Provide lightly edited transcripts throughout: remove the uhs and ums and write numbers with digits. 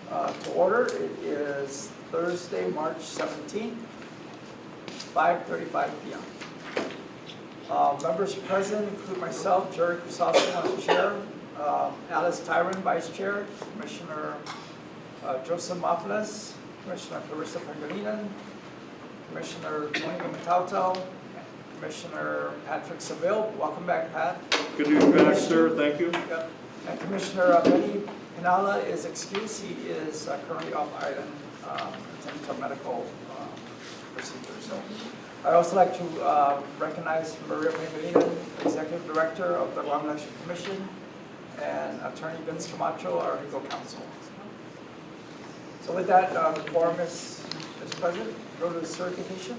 To order. It is Thursday, March 17th, 5:35 p.m. Members present include myself, Jerry Chrysostom as chair, Alice Tyron, vice chair, Commissioner Joseph Mafles, Commissioner Clarissa Pangilinan, Commissioner Tony Matauto, Commissioner Patrick Seville. Welcome back, Pat. Good to be back, sir. Thank you. Yep. And Commissioner Benny Pinala is excused. He is currently off island attending to a medical procedure. So I'd also like to recognize Maria Pangilinan, Executive Director of the Guam Election Commission, and Attorney Vince Camacho, our legal counsel. So with that, the quorum is present. Go to the certification.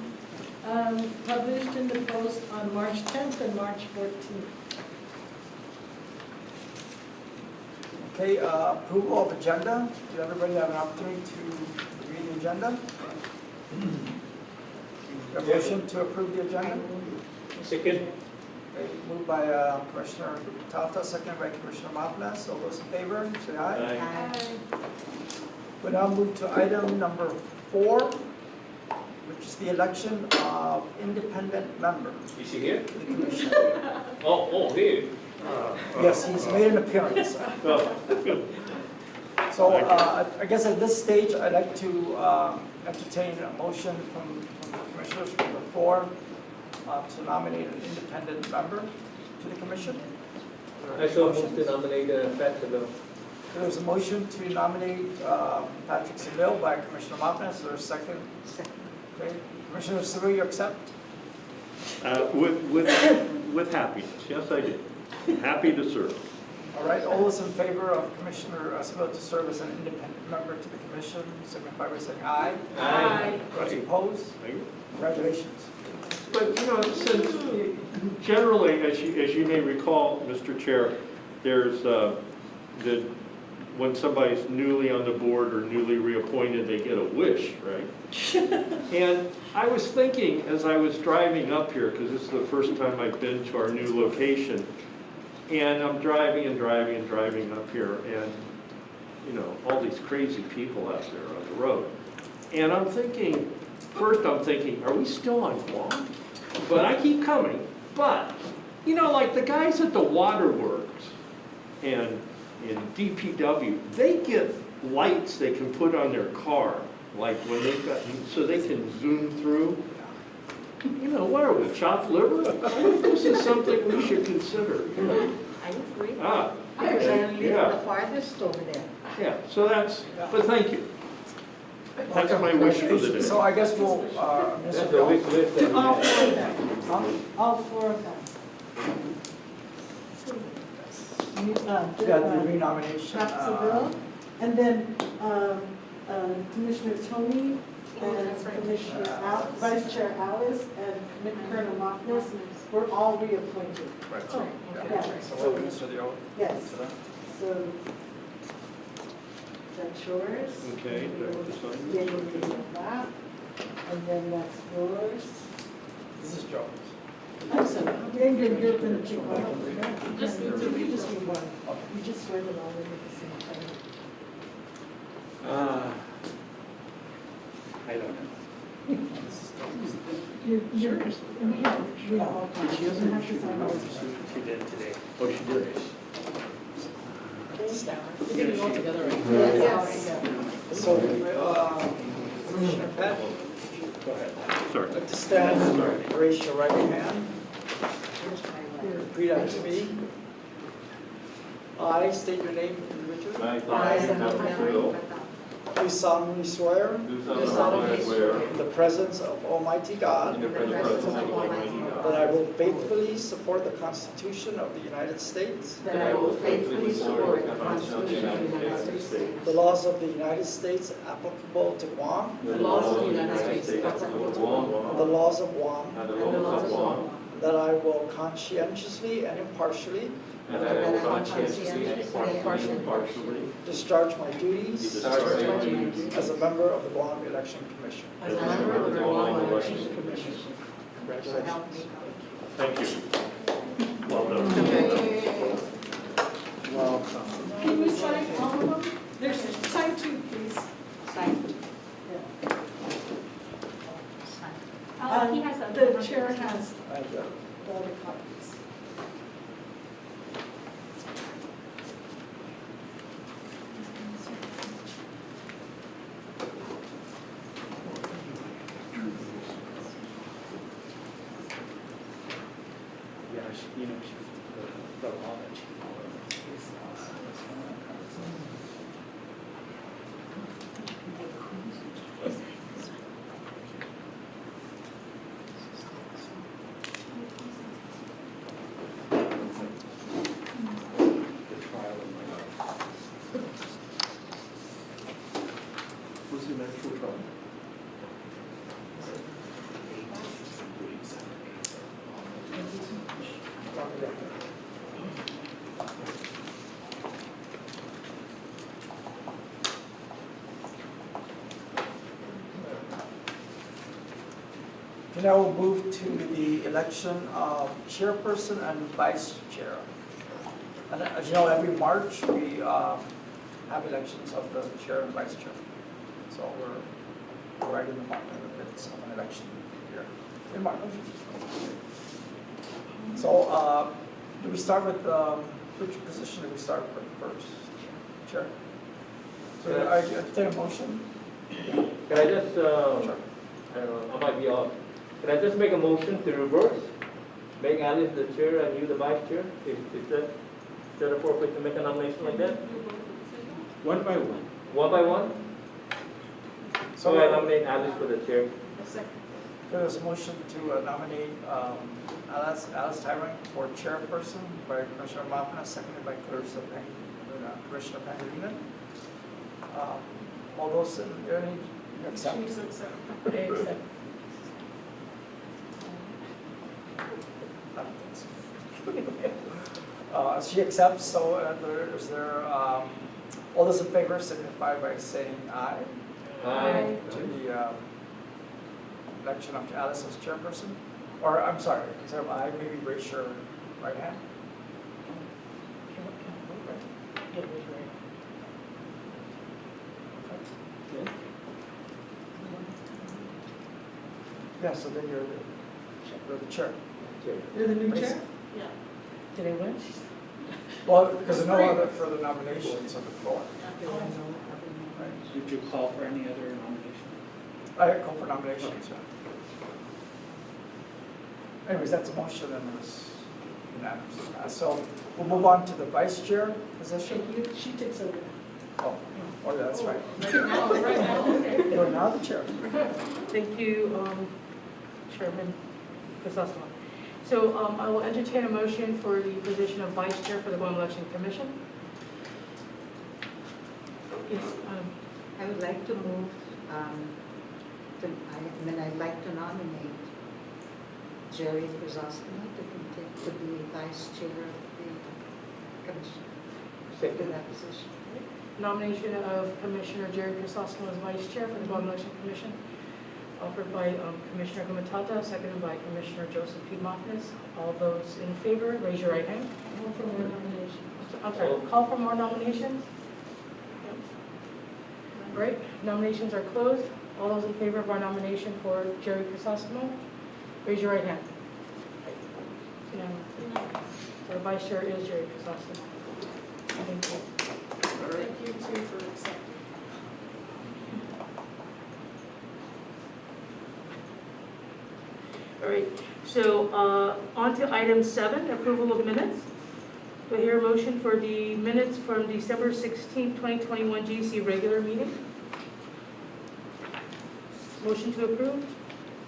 Published in the Post on March 10th and March 14th. Okay, approval of agenda. Did everybody have an opportunity to read the agenda? A motion to approve the agenda? Second. Okay, moved by Commissioner Tata, seconded by Commissioner Mafles. All those in favor, say aye. Aye. We now move to item number 4, which is the election of independent member Is he here? to the commission. Oh, here. Yes, he's made an appearance. Oh, good. So I guess at this stage, I'd like to entertain a motion from the commissioners from the floor to nominate an independent member to the commission. I shall move to nominate Pat Seville. There's a motion to nominate Patrick Seville by Commissioner Mafles. Is there a second? Okay. Commissioner Seville, you accept? With happiness. Yes, I do. Happy to serve. All right. All those in favor of Commissioner Seville to serve as an independent member to the commission, signify by saying aye. Aye. Those opposed? Thank you. Congratulations. But, since generally, as you may recall, Mr. Chair, there's when somebody's newly on the board or newly reappointed, they get a wish, right? And I was thinking as I was driving up here, because this is the first time I've been to our new location, and I'm driving up here, and all these crazy people out there on the road. And I'm thinking, are we still on Guam? But I keep coming. But, like the guys at the waterworks and in DPW, they get lights they can put on their car, like when they've got, so they can zoom through. What are we, chopped liver? I think this is something we should consider. I agree. Ah, I live yeah. the farthest over there. Yeah, so but thank you. That's my wish for the day. So I guess we'll, That's the wish list. All four of them. Huh? All four of them. Yeah, the renomination. Pat Seville, and then Commissioner Tony, and Commissioner Vice Chair Alice, and Colonel Mafles, we're all reappointed. Right. Oh, Yeah. yeah. So we'll administer the oath. Yes, to them. so that's yours. Okay, do I have to sign Yeah, this? you can do that, and then that's yours. This is Joe's. Excellent. You're going to take one. You just need one. You just swear them all in at the same time. I don't know. You're in here. We all come. You don't have to sign all of them. She did today. Oh, she did. Okay? We're getting all together, right? Yes. So, Commissioner Pat, Go ahead. Sorry. like to stand, raise your right hand, repeat after me. I state your name individually. Do solemnly swear in the presence of Almighty God that I will faithfully support the Constitution of the United States, That I will faithfully support the Constitution of the United States, the laws of the United States applicable to Guam, the laws of the United States applicable to Guam, and the laws of Guam, and the laws of Guam, that I will conscientiously and impartially and that I will conscientiously and impartially discharge my duties discharge my duties as a member of the Guam Election Commission. as a member of the Guam Election Commission. Congratulations. Help me. Thank you. Well done. Welcome. Can we sign all of them? There's sign two, please. chair has Thank you. the other copies. Yeah, she, the law that she followed. The trial of my life. Was it an actual trial? And now we'll move to the election of chairperson and vice chair. And as you know, every March, we have elections of the chair and vice chair. So we're right in the midst of an election here in March. So do we start with, which position do we start with first? Chair? So I entertain a motion? Can I just, Sure. I don't know, I might be off. Can I just make a motion to reverse? Make Alice the chair and you the vice chair? Is that appropriate to make a nomination like that? One by one. One by one? So I nominate Alice for the chair. There's a motion to nominate Alice Tyrant for chairperson by Commissioner Mafna, seconded by Commissioner Pangilinan. All those, you accept? I accept. She accepts, so is there, all those in favor signify by saying aye Aye. to the election of Alice as chairperson? Or, I'm sorry, instead of aye, maybe raise your right hand. Yeah, so then you're the chair. Chair. You're the new Raise- chair? Did I win? Well, because there's no other further nominations on the floor. Right. Did you call for any other nomination? I call for nominations, yeah. Anyways, that's a motion and it was unanimously passed. So we'll move on to the vice chair position. She takes over. Oh, yeah, that's right. Right now, okay. You're now the chair. Thank you, Chairman Chrysostom. So I will entertain a motion for the position of vice chair for the Guam Election Commission. Yes, I would like to move, I'd like to nominate Jerry Chrysostom to be vice chair of the commission, to Second. that position. nomination of Commissioner Jerry Chrysostom as vice chair for the Guam Election Commission, offered by Commissioner Gumatata, seconded by Commissioner Joseph P. Mofnis. All those in favor, raise your right hand. Call for more nominations. I'm sorry, call for more nominations? All right, nominations are closed. All those in favor of our nomination for Jerry Chrysostom, raise your right hand. Unanimous. So the vice chair is Jerry Chrysostom. Thank you. Thank you too for accepting. All right, so on to item 7, approval of minutes. Do I hear a motion for the minutes from December 16, 2021 GC regular meeting? Motion to approve?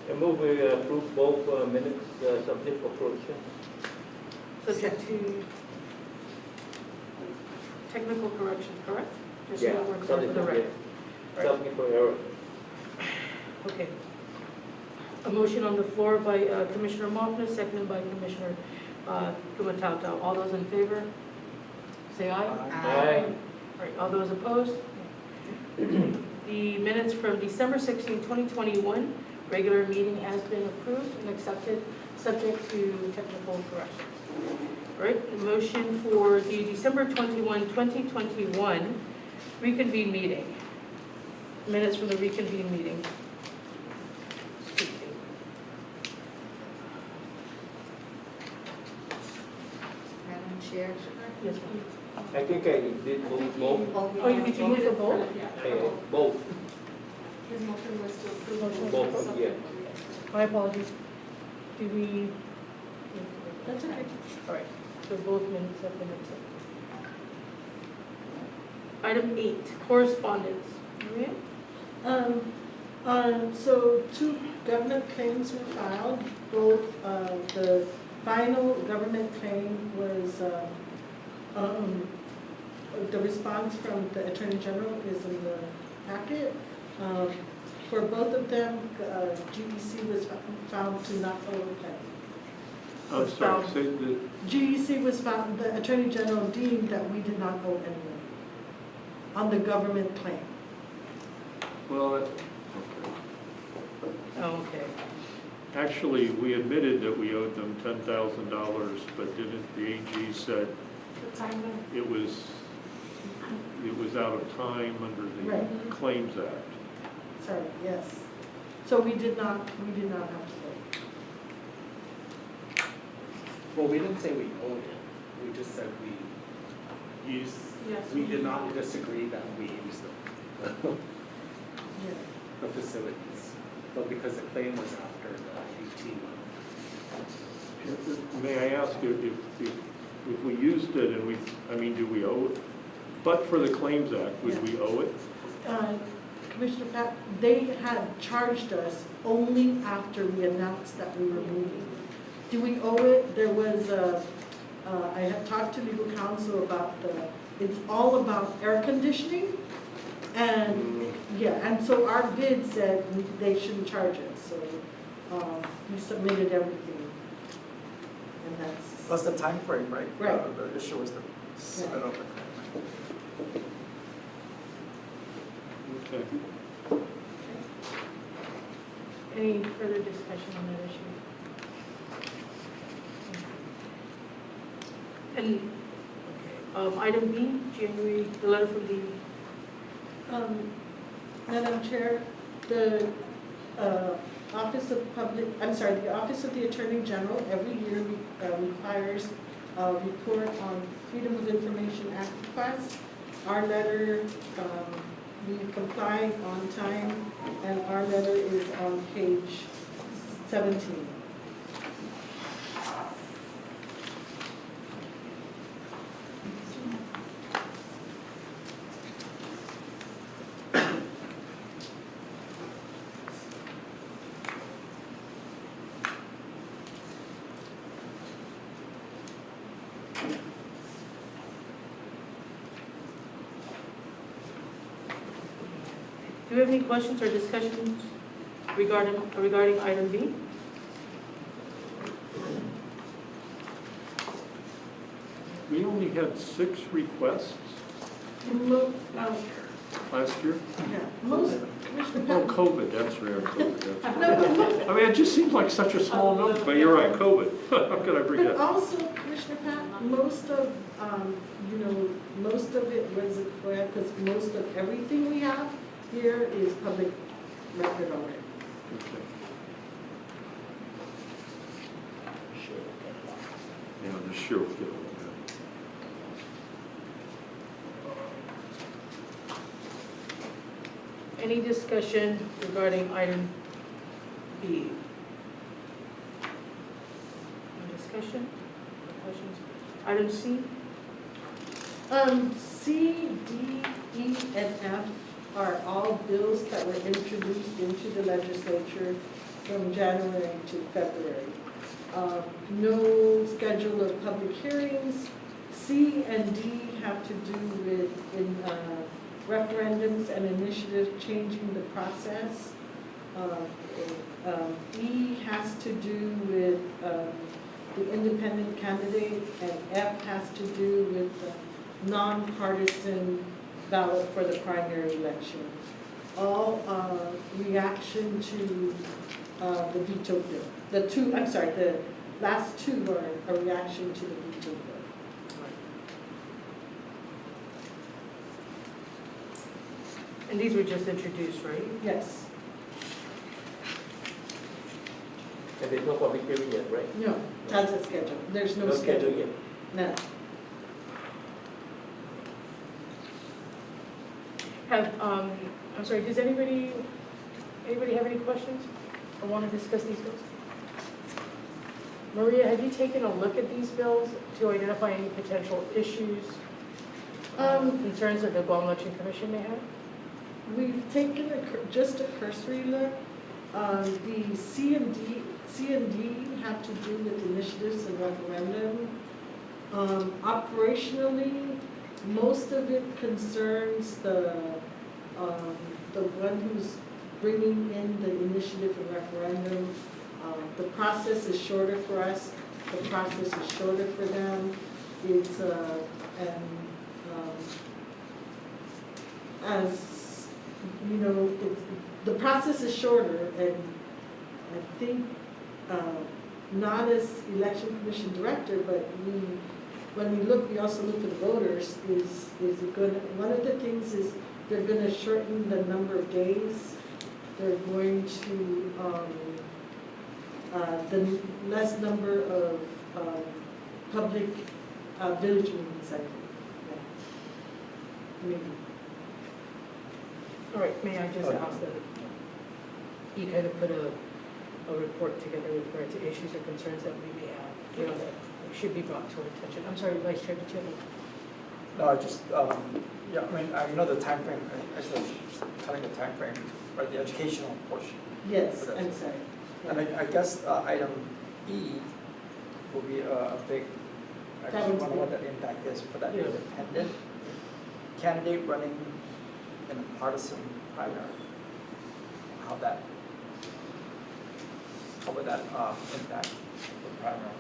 I move we approve both minutes subject for correction. Subject to technical corrections, correct? Just so Yeah, that we're clear for subject the for record. Right. subject for error. Okay. A motion on the floor by Commissioner Mofnis, seconded by Commissioner Gumatata. All those in favor, say aye. Aye. All right, all those opposed? The minutes from December 16, 2021, regular meeting has been approved and accepted, subject to technical corrections. All right, the motion for the December 21, 2021 reconvene meeting. Minutes from the reconvene meeting. chair? Yes, please. I think I did both. Oh, you did you move for both? Both, His motion was to approve. both, yeah. My apologies. Do we? That's okay. All right, so both minutes have been accepted. Item 8, correspondence. Maria? So two government claims were filed. Both, the final government claim was, the response from the Attorney General is in the packet. For both of them, GEC was found to not owe a claim. I'm sorry, say the, GEC was found, the Attorney General deemed that we did not owe anyone on the government claim. well, okay. Oh, okay. Actually, we admitted that we owed them $10,000, but didn't, the AG said The time limit. it was out of time under the Right. Claims Act. Sorry, yes. So we did not have to pay. Well, we didn't say we owed it, we just said we used, Yes. we did not disagree that we used Yeah. the facilities, but because the claim was after the 18 month. May I ask if we used it and do we owe it? But for the Claims Act, would we owe it? Commissioner Pat, they had charged us only after we announced that we were moving. Do we owe it? There was I had talked to legal counsel about it's all about air conditioning. And, yeah, and so our bid said they shouldn't charge us, so we submitted everything. And that's. Plus the time frame, right? Right. The issue was the submit of the claim. Okay. Any further discussion on that issue? And, okay, item B, January, the letter from the, Madam Chair, the Office of the Attorney General every year requires a report on Freedom of Information Act requests. Our letter, we comply on time, and our letter is on page 17. do you have any questions or discussions regarding item B? We only had 6 requests last year. Yeah, most, Commissioner Oh, Patton, COVID, that's rare, COVID, that's rare. I mean, it just seems like such a small number, but you're right, COVID. How could I but forget? also, Commissioner Pat, most of it was required, because most of everything we have here is public record already. Okay. Yeah, the sure will get a little bit. Any discussion regarding item B? No discussion? No questions? Item C? C, D, E, and F are all bills that were introduced into the legislature from January to February. No schedule of public hearings. C and D have to do with referendums and initiatives changing the process. E has to do with the independent candidate, and F has to do with the nonpartisan ballot for the primary election. All reaction to the veto bill. The last two are a reaction to the veto bill. And these were just introduced, right? Yes. And there's no public hearing yet, right? No, hasn't scheduled. There's no No schedule schedule. yet. No. Have, I'm sorry, does anybody have any questions or want to discuss these bills? Maria, have you taken a look at these bills to identify any potential issues, concerns that the Guam Election Commission may have? We've taken just a cursory look. The C and D have to do with initiatives and referendum. Operationally, most of it concerns the one who's bringing in the initiative and referendum. The process is shorter for us. The process is shorter for them. It's as you know, the process is shorter, and I think not as election commission director, but when we look, we also look at the voters. Is it good? One of the things is they're going to shorten the number of days. They're going to the less number of public village meetings, I think. Yeah. Maybe. All right, may I just ask that you kind of put a report together with regard to issues or concerns that we may have, you know, that should be brought to our attention? I'm sorry, Vice Chair, did you have No, I just, yeah, I mean, I know the time frame. Actually, telling the time frame, or the educational portion. Yes, I'm sorry. And I guess item E will be a big, I just wonder what that impact is for that Yeah. independent candidate running in a partisan primary. How would that impact the primary?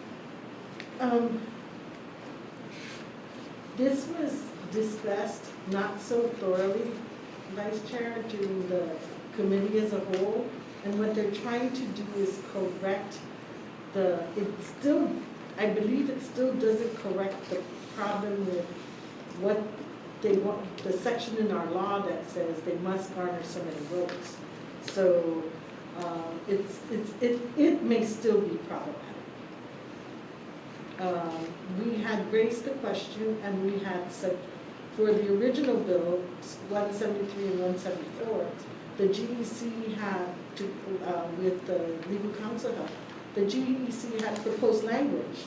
This was discussed not so thoroughly, Vice Chair, during the committee as a whole. And what they're trying to do is correct I believe it still doesn't correct the problem with what they want, the section in our law that says they must garner so many votes. So it may still be problematic. We had raised the question, and we had said, for the original bill, 173 and 174, the GEC had to, with the legal counsel help, the GEC had proposed language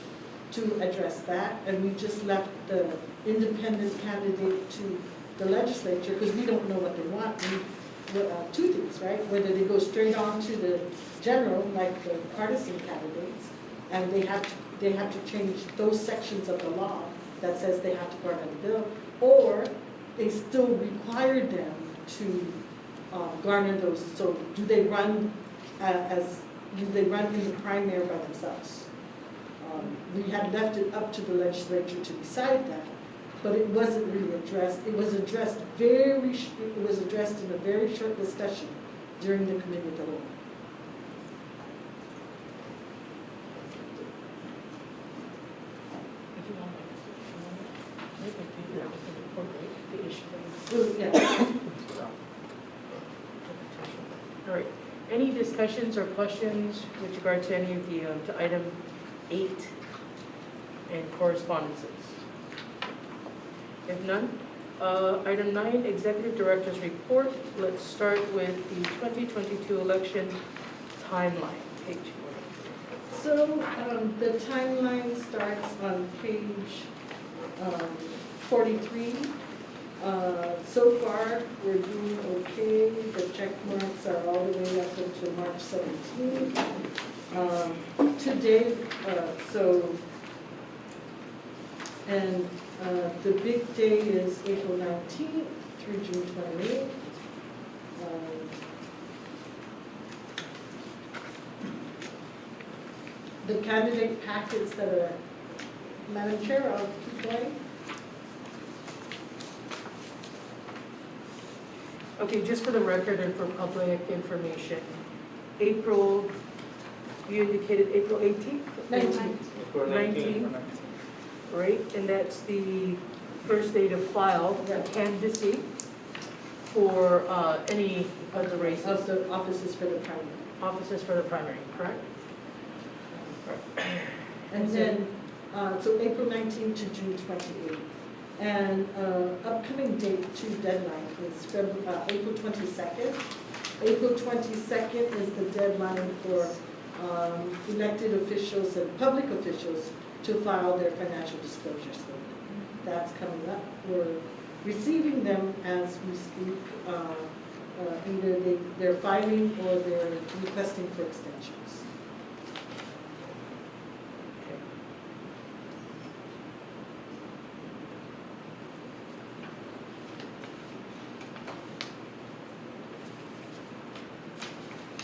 to address that, and we just left the independent candidate to the legislature, because we don't know what they want. Two things, right? Whether they go straight on to the general, like the partisan candidates, and they have to change those sections of the law that says they have to garner the bill, or they still require them to garner those. So do they run in the primary by themselves? We had left it up to the legislature to decide that, but it wasn't really addressed. It was addressed in a very short discussion during the committee of the whole. If you want, the issue. Yeah. All right. Any discussions or questions with regard to any of the to item 8 and correspondences? If none, item 9, Executive Director's Report. Let's start with the 2022 election timeline. Page 4. So the timeline starts on page 43. So far, we're doing okay. The check marks are all the way up until March 17th. Today, the big day is April 19th through June 28th. The candidate packets that are, Madam Chair, I'll keep going. Okay, just for the record and for public information, April, you indicated April 18th? 19th. For 19. Right, and that's the first day to file the candidacy for any of the races. Of the offices for the primary. Offices for the primary, correct? And then, so April 19th to June 28th. And upcoming date, 2 deadlines. is April 22nd. April 22nd is the deadline for elected officials and public officials to file their financial disclosure statement. That's coming up. We're receiving them as we speak. Either they're filing or they're requesting for extensions.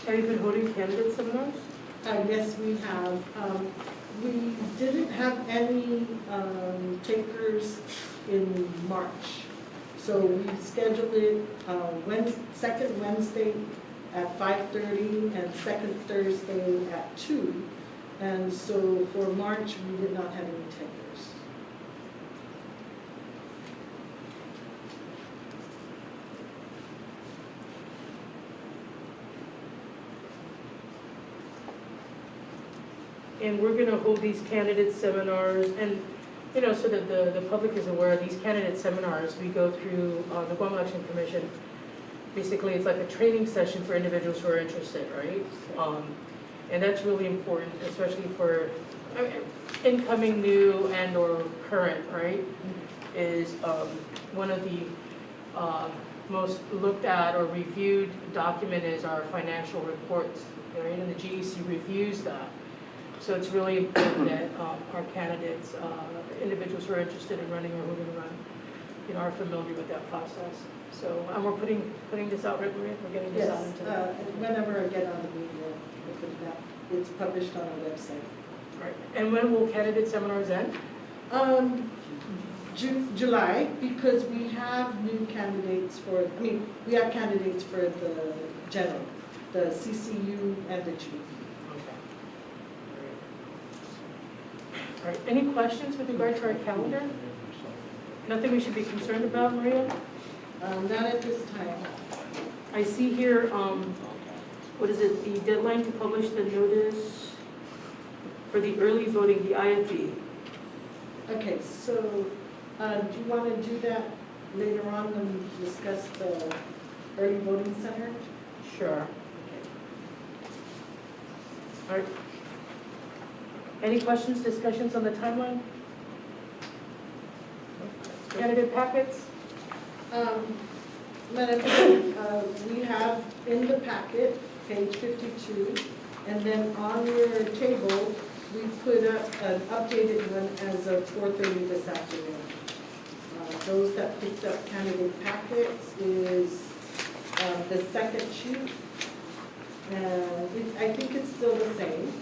Have you been holding candidate seminars? Yes, we have. We didn't have any takers in March. So we scheduled it second Wednesday at 5:30 and second Thursday at 2. And so for March, we did not have any takers. And we're gonna hold these candidate seminars, and, you know, so that the public is aware, these candidate seminars, we go through the Guam Election Commission. Basically, it's like a training session for individuals who are interested, right? And that's really important, especially for incoming, new, and or current, right? Is one of the most looked at or reviewed document is our financial reports, right? And the GEC reviews that. So it's really important that our candidates, individuals who are interested in running or who are going to run, you know, are familiar with that process. So, and we're putting this out, right, Maria? We're getting this out Yes, into whenever I get on the media, we'll put it out. It's published on our website. right. And when will candidate seminars end? July, because we have new candidates we have candidates for the general, the CCU and the G. Okay. All right. Any questions with regard to our calendar? Nothing we should be concerned about, Maria? Not at this time. I see here, what is it, the deadline to publish the notice for the early voting, the IFB. Okay, so do you want to do that later on when we discuss the early voting center? Sure. All right. Any questions, discussions on the timeline? Candidate packets? Madam Chair, we have in the packet, page 52, and then on your table, we put up an updated one as of 4:30 this afternoon. Those that picked up candidate packets is the second sheet. And I think it's still the same.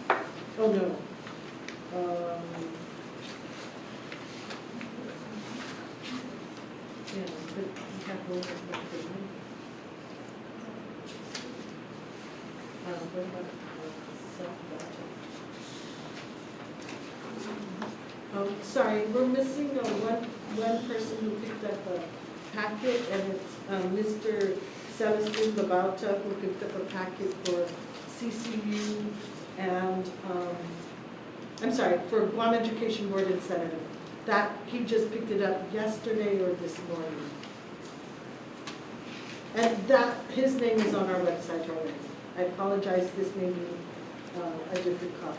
Oh, no. Yeah, but you have one of the what about self-budget? Sorry, we're missing one person who picked up a packet, and it's Mr. Celestine Babauta, who picked up a packet for CCU and, I'm sorry, for Guam Education Board and Senator. That, he just picked it up yesterday or this morning. And that, his name is on our website already. I apologize, this may be a different copy.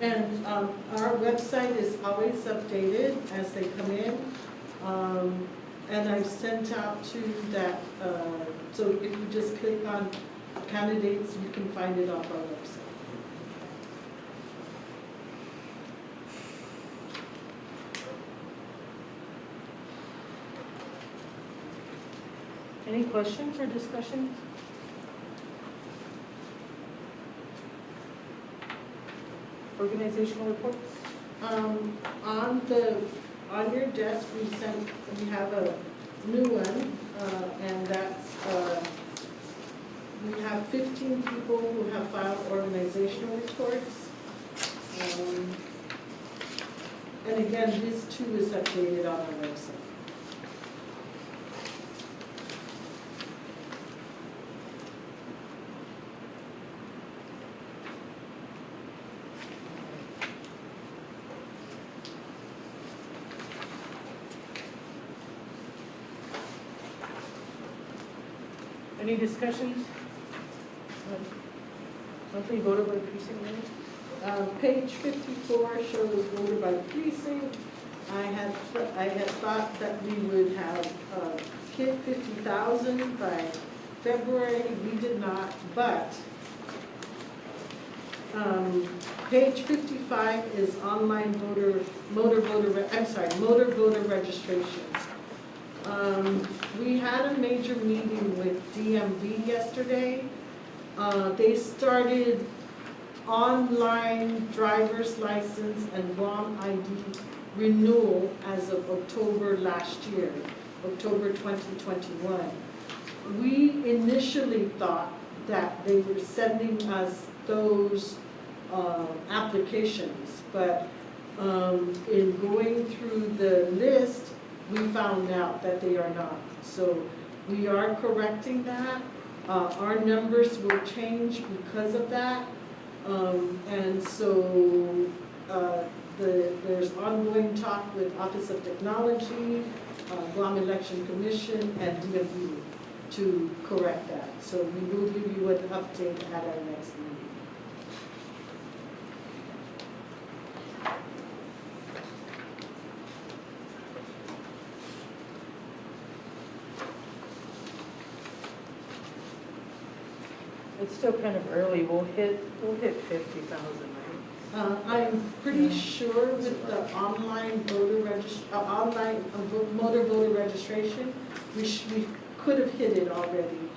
And our website is always updated as they come in. And I've sent out to that, so if you just click on candidates, you can find it off our website. Any questions or discussions? Organizational reports? On your desk, we have a new one, and that's, we have 15 people who have filed organizational reports. And again, this too is updated on our website. Any discussions? Monthly voter by precinct minutes? Page 54 shows voter by precinct. I had thought that we would have hit 50,000 by February. We did not, but page 55 is online motor voter registration. We had a major meeting with DMV yesterday. They started online driver's license and Guam ID renewal as of October last year, October 2021. We initially thought that they were sending us those applications, but in going through the list, we found out that they are not. So we are correcting that. Our numbers will change because of that. And so there's ongoing talk with Office of Technology, Guam Election Commission, and DMV to correct that. So we will give you an update at our next meeting. It's still kind of early. We'll hit 50,000, right? I'm pretty sure with the online motor voter registration, we could have hit it already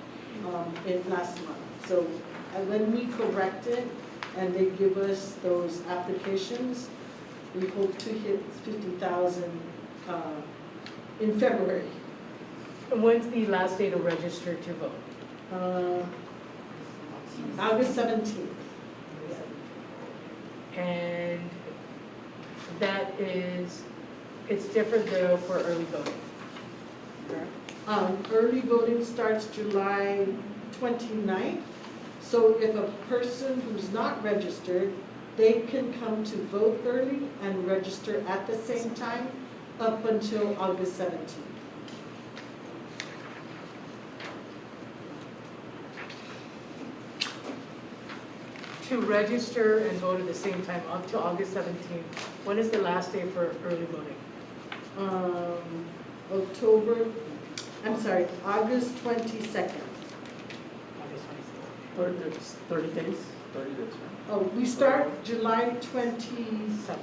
in last month. So when we correct it and they give us those applications, we hope to hit 50,000 in February. And when's the last day to register to vote? August 17th. And that is, it's different though for early voting. Correct? Early voting starts July 29th. So if a person who's not registered, they can come to vote early and register at the same time up until August 17th. To register and vote at the same time up to August 17th. When is the last day for early voting? August 22nd. August 30 days? 30 days, right? Oh, we start July 28th.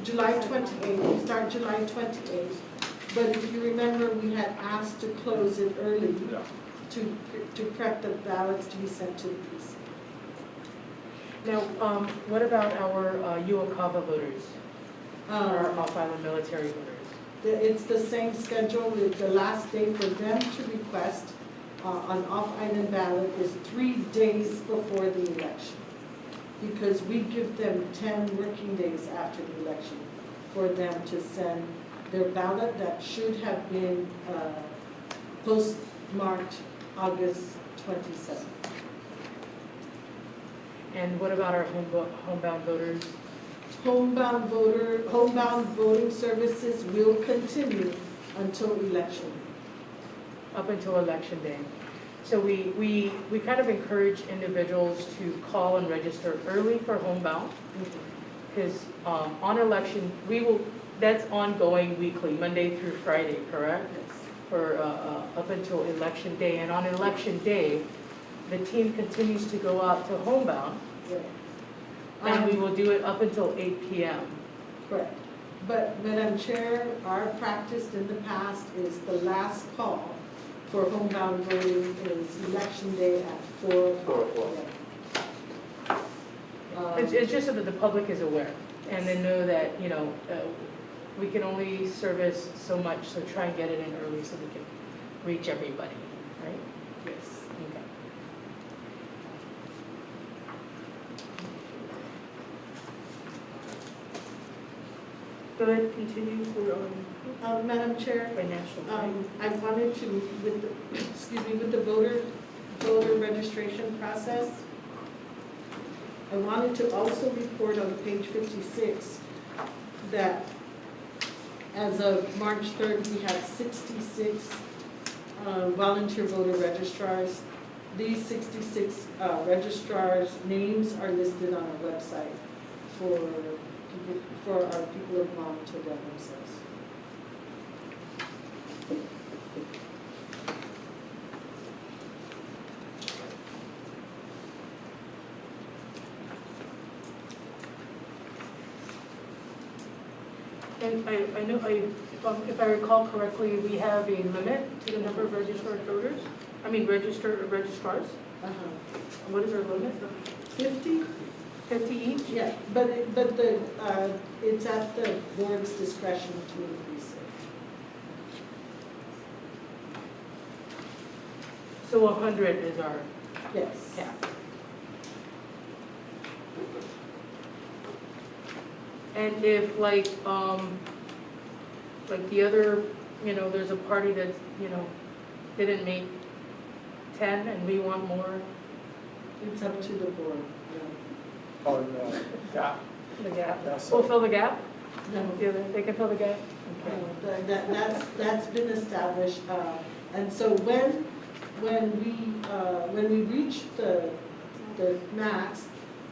July 28th, we start July 28th. But if you remember, we had asked to close it early Yeah. to prep the ballots to be sent to the precinct. 27th. Now, what about our UOCAVA voters? Our off-island military voters? It's the same schedule. The last day for them to request an off-island ballot is 3 days before the election, because we give them 10 working days after the election for them to send their ballot that should have been postmarked August 27th. And what about our homebound voters? Homebound voting services will continue until election. Up until election day. So we kind of encourage individuals to call and register early for homebound, because on election, that's ongoing weekly, Monday through Friday, correct? Yes. For up until election day. And on election day, the team continues to go out to homebound, and we will do it up until 8 p.m. Correct. But Madam Chair, our practice in the past is the last call for homebound voting is election day at 4 o'clock. It's just so that the public is aware, and they know that, we can only service so much, so try and get it in early so we can reach everybody, right? Yes. Okay. Go ahead, continue for Madam Chair, financial. I wanted to, with the voter registration process, I wanted to also report on page 56 that as of March 3rd, we had 66 volunteer voter registrars. These 66 registrars' names are listed on our website for our people of Guam to run themselves. And I know, if I recall correctly, we have a limit to the number of registered voters, registered registrars. What is our limit? 50? 50 each? Yeah, but it's at the board's discretion to increase it. So 100 is our Yes. cap. And if like the other, there's a party that, didn't make 10 and we want more, It's up to the board. Oh, no, yeah. the gap. Yeah, so- We'll fill the gap? No. They can fill the gap? That's been established, and so when we reach the max,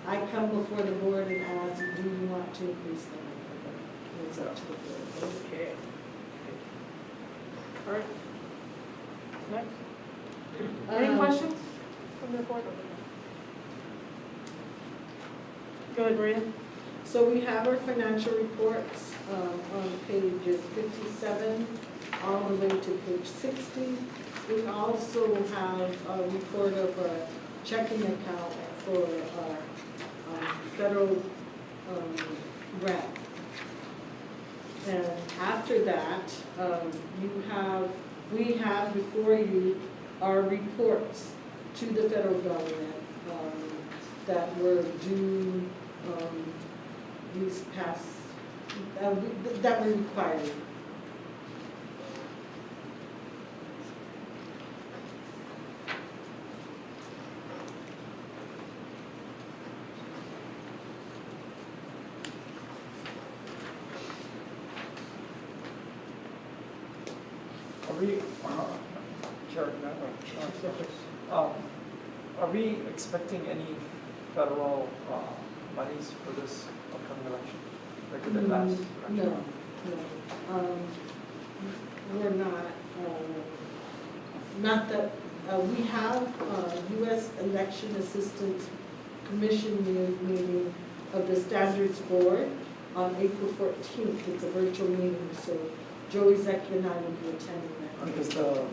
I come before the board and ask, do you want to increase the number? And it's up to the board. Okay. All right. Next. Any questions from the board? Go ahead, Maria. So we have our financial reports on pages 57 all the way to page 60. We also have a report of a checking account for our federal grant. And after that, we have before you our reports to the federal government that were due these past, that were required. Are we, Chair, are we expecting any federal monies for this upcoming election? Like we did last election? No, we're not. Not that, we have U.S. Election Assistance Commission meeting of the Standards Board on April 14th. It's a virtual meeting, so Joey Zeki and I will be attending that. Because the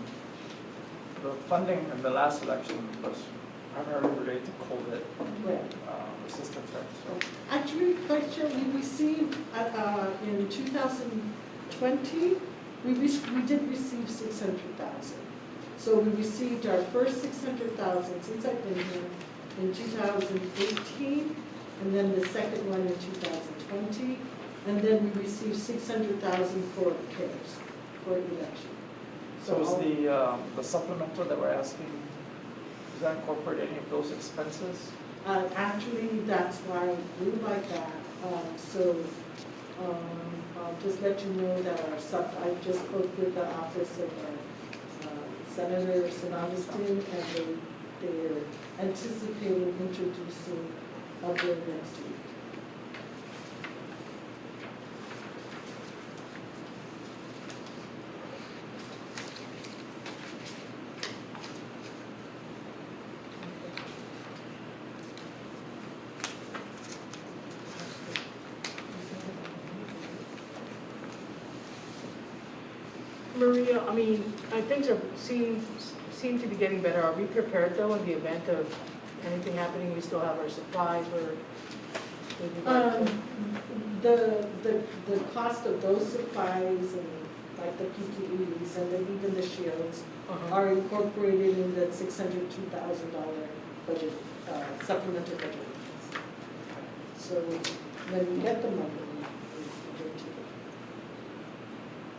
funding in the last election was primarily related to COVID Right. assistance, right? So Actually, Vice Chair, we received, in 2020, we did receive 600,000. So we received our first 600,000 since I've been here in 2018, and then the second one in 2020, and then we received 600,000 for CARES, for election. So is the supplemental that we're asking, does that incorporate any of those expenses? Actually, that's why we like that. I'll just let you know that I just spoke with the office of Senator Sanavastin, and they're anticipating introducing a bill next week. Maria, things seem to be getting better. Are we prepared though in the event of anything happening? We still have our supplies. The cost of those supplies and like the PPEs and then even the shields are incorporated in the $602,000 budget, supplemental budget. So when we get the money, we give it to them.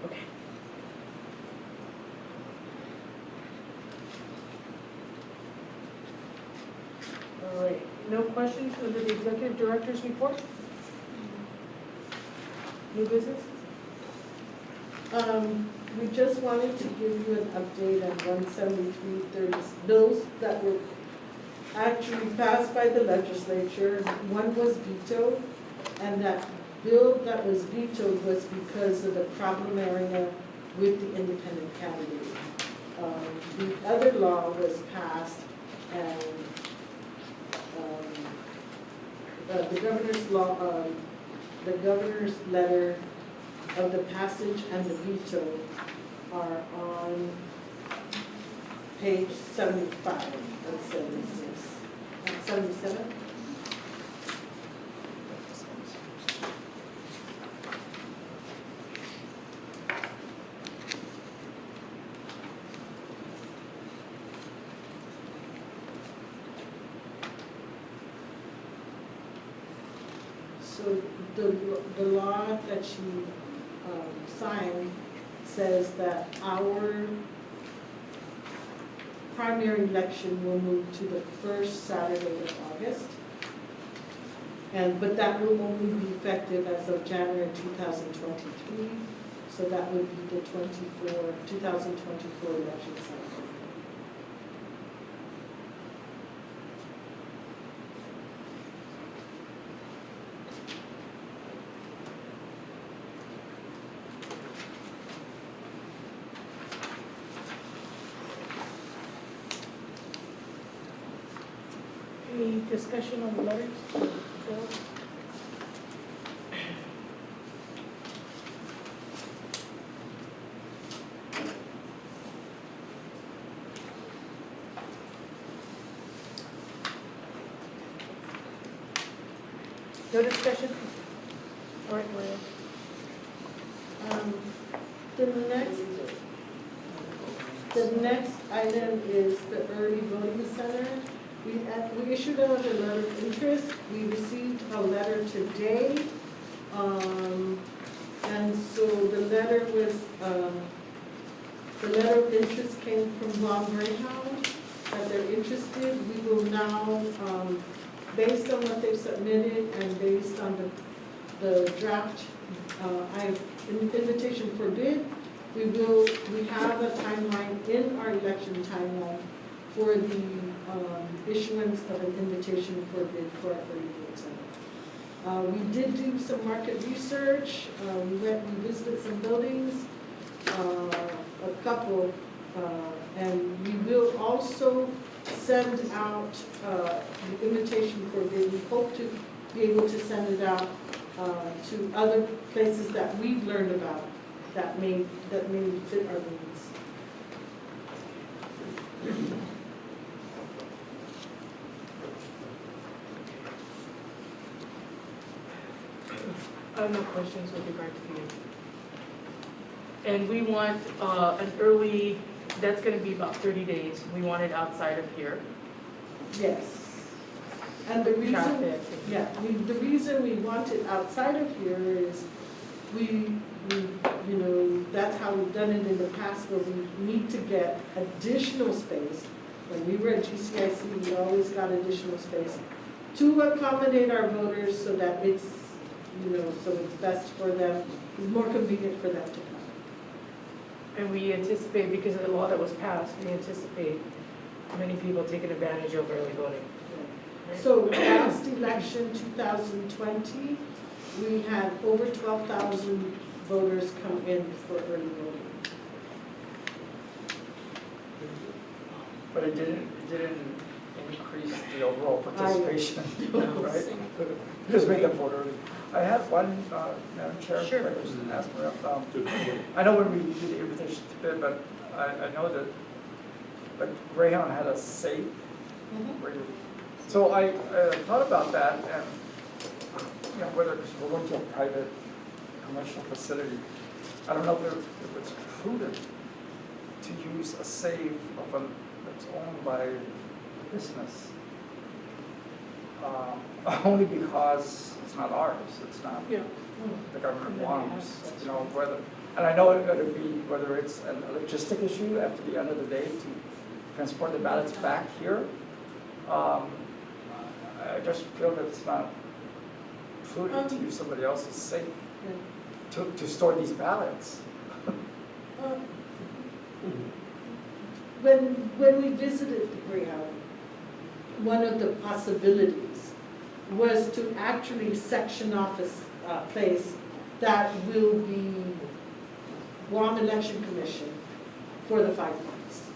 Okay. All right, no questions under the executive director's report? New business? We just wanted to give you an update on 17330 bills that were actually passed by the legislature. One was vetoed, and that bill that was vetoed was because of the problem area with the independent candidate. The other law was passed, and the governor's law, the governor's letter of the passage and the veto are on page 75 and 76. 77? So the law that she signed says that our primary election will move to the first Saturday of August. But that will only be effective as of January 2023. So that would be the 2024 election cycle. Any discussion on the letters? Bills? No discussion? All right, Maria. The next item is the early voting center. We issued another letter of interest. We received a letter today. And so the letter was, the letter of interest came from Guam Greyhound, that they're interested. We will now, based on what they've submitted and based on the draft, invitation for bid, we have a timeline in our election timeline for the issuance of an invitation for bid for our early voting center. We did do some market research. We visited some buildings, a couple, and we will also send out the invitation for bid. We hope to be able to send it out to other places that we've learned about that may fit our needs. I have no questions with regard to you. And we want an early, that's going to be about 30 days. We want it outside of here. Yes. And the reason, Traffic. the reason we want it outside of here is that's how we've done it in the past, where we need to get additional space. When we were at GCIC, we always got additional space to accommodate our voters so that it's, so it's best for them, it's more convenient for them to come. And we anticipate, because of the law that was passed, we anticipate many people taking advantage of early voting. So last election, 2020, we had over 12,000 voters come in for early voting. But it didn't increase the overall participation, right? Just make them vote early. I had one, Madam Chair, Sure. if I could just ask Maria, I know when we did the invitation to bid, but I know that Greyhound had a safe radio. So I thought about that, and whether, because we're going to a private commercial facility, I don't know if it's prudent to use a safe that's owned by a business. Only because it's not ours, it's not the government wants, whether, and I know it'll be, whether it's a logistic issue after the end of the day to transport the ballots back here. I just feel that it's not prudent to use somebody else's safe to store these ballots. When we visited the Greyhound, one of the possibilities was to actually section off a place that will be Guam Election Commission for the 5 months.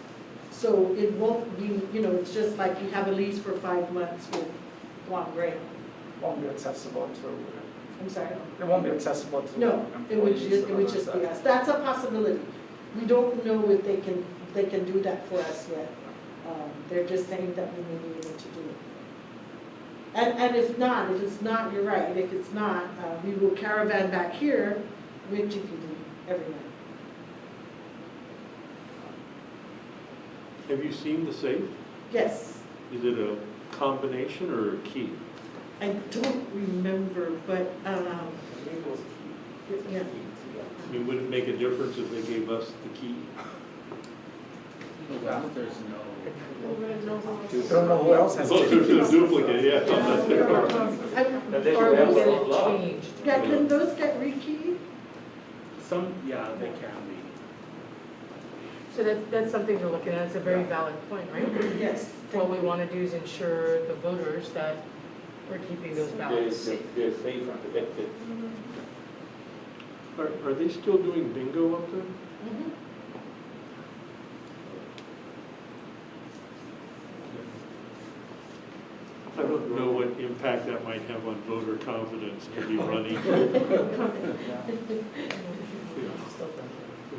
So it won't be, it's just like you have a lease for 5 months with Guam Greyhound. Won't be accessible to, I'm sorry? it won't be accessible to No, it would employees just or be others. us. That's a possibility. We don't know if they can do that for us yet. They're just saying that we may be able to do it. And if it's not, you're right, if it's not, we will caravan back here with GPD every night. Have you seen the safe? Yes, Is it a combination or a key? I don't remember, but, I think it was key. yeah. I mean, would it make a difference if they gave us the key? As long as there's no. You don't know who else has Oh, there's it. a duplicate, yeah. And then Or we have we get a it law. changed. Yeah, can those get rekeyed? Some, yeah, they can be. So that's something to look at, it's a very valid point, right? Yes. What we want to do is ensure the voters that we're keeping those ballots safe. They're safe and protected. Are they still doing bingo up there? Mhm. I don't know what impact that might have on voter confidence to be running. You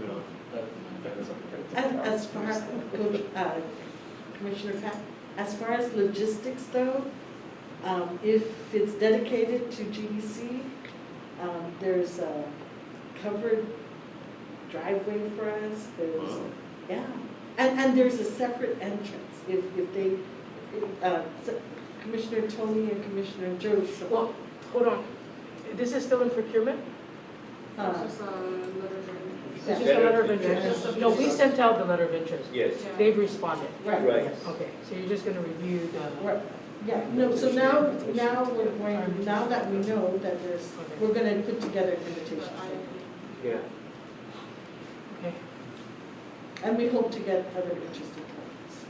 know. That is okay. As far as, Commissioner Pat, as far as logistics though, if it's dedicated to GDC, there's a covered driveway for us, there's, Wow. yeah. And there's a separate entrance, if they, Commissioner Tony and Commissioner Joe. Well, hold on, this is still in procurement? It's just a letter of It's just a letter of interest? No, we sent out the letter of interest. Yes, They've responded. Right. right. Okay, so you're just gonna review the, Right, yeah, no, so now we're going, now that we know that there's, we're gonna put together invitations. Yeah. okay. And we hope to get other interested parties.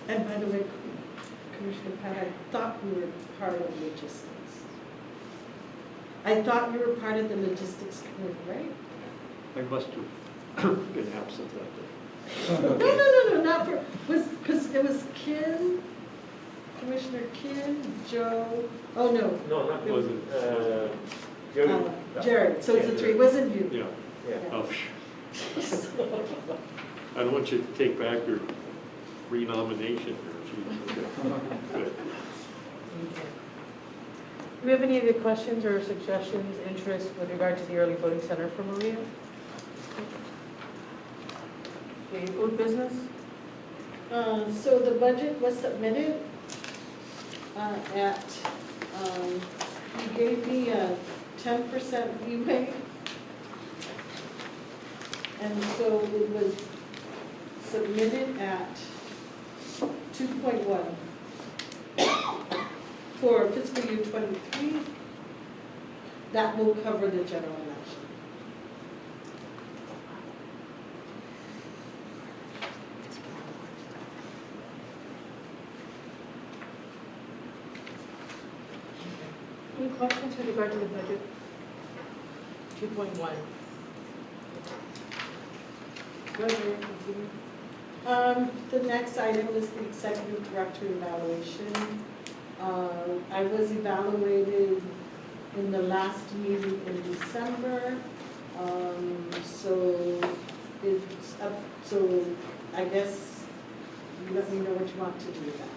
And by the way, Commissioner Pat, I thought we were part of logistics. I thought you were part of the logistics committee, right? I must have been absent that day. No, not for, because it was Ken, Commissioner Ken, Joe, oh no, No, not, Was it? Jerry. Jared, so it's a three, it wasn't you. Yeah. Yeah. Oh, I don't want you to take back your renomination here. Good. Okay. Do we have any other questions or suggestions, interests with regard to the early voting center for Maria? Okay, old business? So the budget was submitted you gave me a 10% leeway. And so it was submitted at 2.1 for fiscal year 23. That will cover the general election. Any questions with regard to the budget? 2.1. Go ahead, continue. The next item is the executive director evaluation. I was evaluated in the last meeting in December. So it's up, so I guess you let me know what you want to do with that.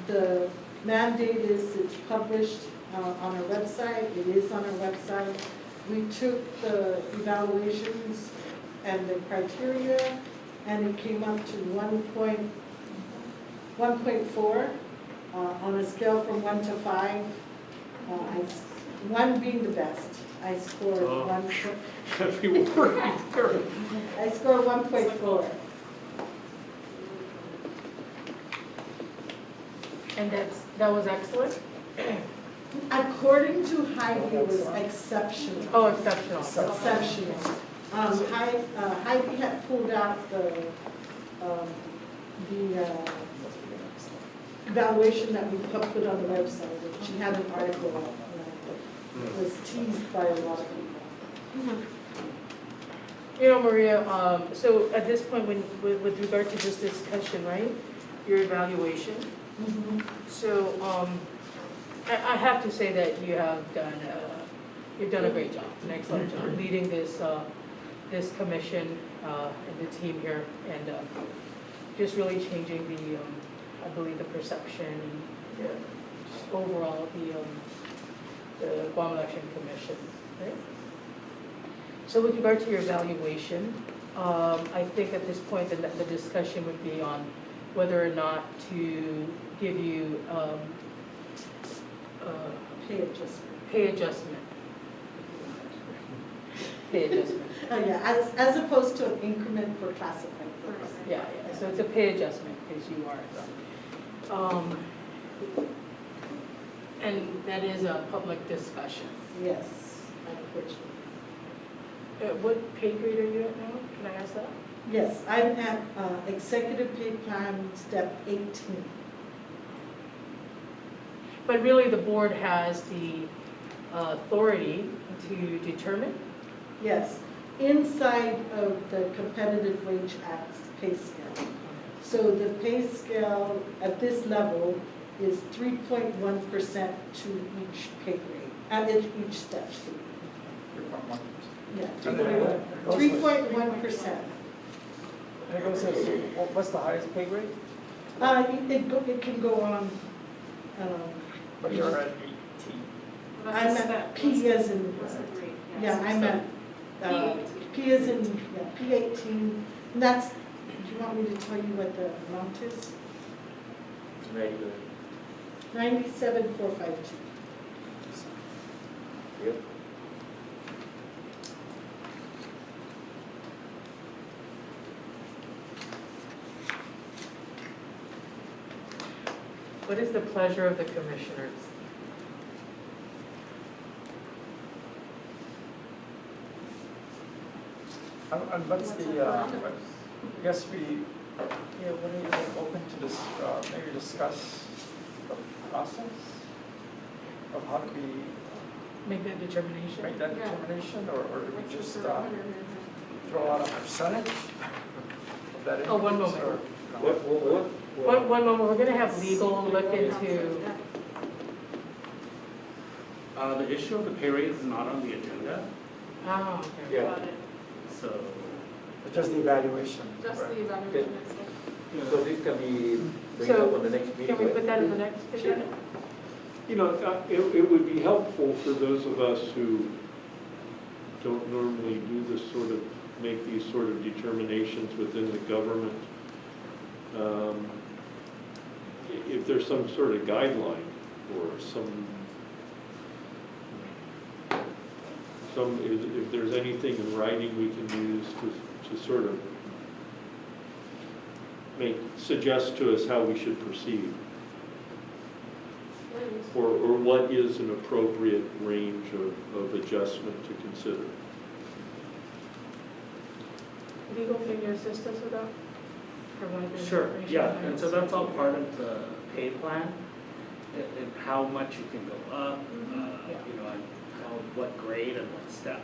The mandate is it's published on our website. It is on our website. We took the evaluations and the criteria, and it came up to 1.4 on a scale from 1 to 5. 1 being the best. I scored Oh. 1. Every word there. I scored 1.4. And that was excellent? According to Heidi, it was exceptional. Oh, exceptional. Exceptional. Heidi had pulled out the evaluation that we put on the website. She had an article out, and it was teased by a lot of people. You know, Maria, so at this point, with regard to this discussion, right, your evaluation, so I have to say that you've done a great job, an excellent job, leading this commission and the team here, and just really changing I believe, the perception and just overall the Guam Election Commission, right? So with regard to your evaluation, I think at this point the discussion would be on whether or not to give you Pay adjustment. pay adjustment. Pay adjustment. Oh, yeah, as opposed to an increment for classified. Yeah, so it's a pay adjustment because you are. And that is a public discussion. Yes, unfortunately. What pay grade are you at now? Can I ask that? Yes, I'm at executive pay plan step 18. But really, the board has the authority to determine. Yes, inside of the Competitive Wage Act's pay scale. So the pay scale at this level is 3.1% to each pay grade, at each step. 3.1%. Yeah, And then it goes with- 3.1%. And it goes as, what's the highest pay grade? It can go on, But you're at 18. I'm at P as in, yeah, I'm at, P as in, yeah, P18. And that's, do you want me to tell you what the amount is? Regular. 97,452. Yep. What is the pleasure of the commissioners? And what's I guess we Yeah, what are you? open to this, maybe discuss the process of how do we Make that determination? make that Yeah. determination, or do we What's the just parameter? throw out a percentage of that Oh, one increase, moment. or, One moment, we're gonna have legal look into, The issue of the pay rate is not on the agenda, oh, okay. Yeah. so. just the evaluation? Just right? the evaluation itself. So this can be bring So, up on the next meeting, Can we right? put that in the next agenda? You know, it would be helpful for those of us who don't normally do this sort of, make these sort of determinations within the government. If there's some sort of guideline or if there's anything in writing we can use to sort of suggest to us how we should proceed. Or what is an appropriate range of adjustment to consider. Legal, can you assist us with that? Provide the Sure, information? yeah, and so that's all part of the pay plan, and how much you can go up, you know, and what grade and what step.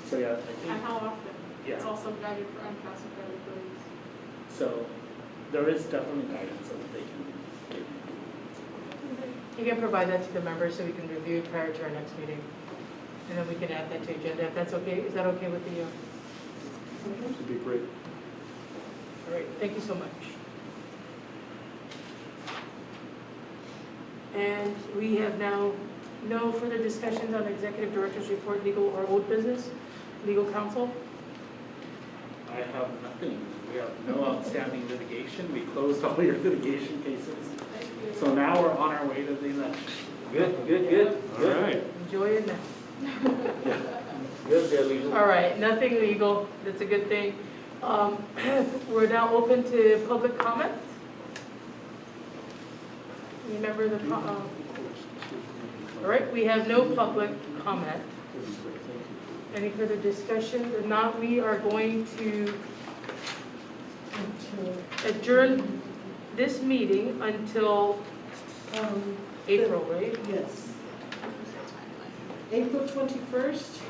So, yeah, I And think, how often? Yeah. It's also guided for unclassified employees. so there is definitely guidance that they can give. You can provide that to the members so we can review it prior to our next meeting. And then we can add that to agenda, if that's okay. Is that okay with the, That'd be great. all right, thank you so much. And we have now no further discussions on executive director's report, legal or old business, legal counsel. I have nothing. We have no outstanding litigation. We closed all your litigation cases. So now we're on our way to the election. Good. All right. Enjoy it now. Good, there, legal. All right, nothing legal, that's a good thing. We're now open to public comments. Any member of the, all right, we have no public comment. Any further discussion? If not, we are going to adjourn this meeting until April, right? Yes. April 21st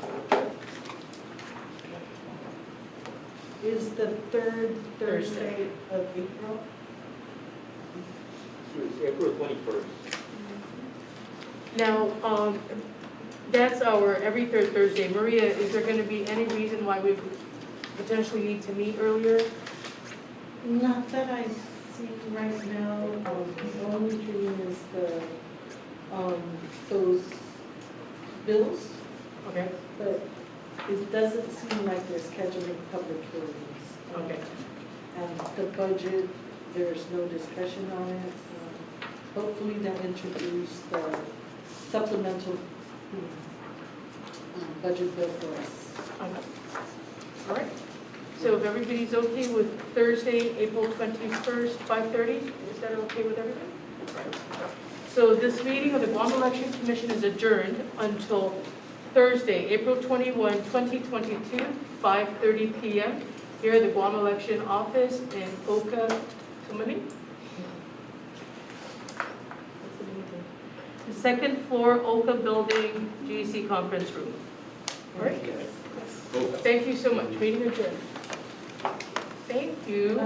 is the third Thursday of April. It's April 21st. Now, that's our every third Thursday. Maria, is there going to be any reason why we potentially need to meet earlier? Not that I see right now. The only thing is those bills, Okay, but it doesn't seem like they're scheduling public hearings. okay. And the budget, there's no discussion on it. Hopefully they'll introduce the supplemental budget bill for us. Okay. All right. So if everybody's okay with Thursday, April 21st, 5:30, is that okay with everybody? So this meeting of the Guam Election Commission is adjourned until Thursday, April 21, 2022, 5:30 p.m. here at the Guam Election Office in Oka, Tumani. The second floor, Oka Building, GC Conference Room. All right. Thank you so much. Meeting adjourned. Thank you.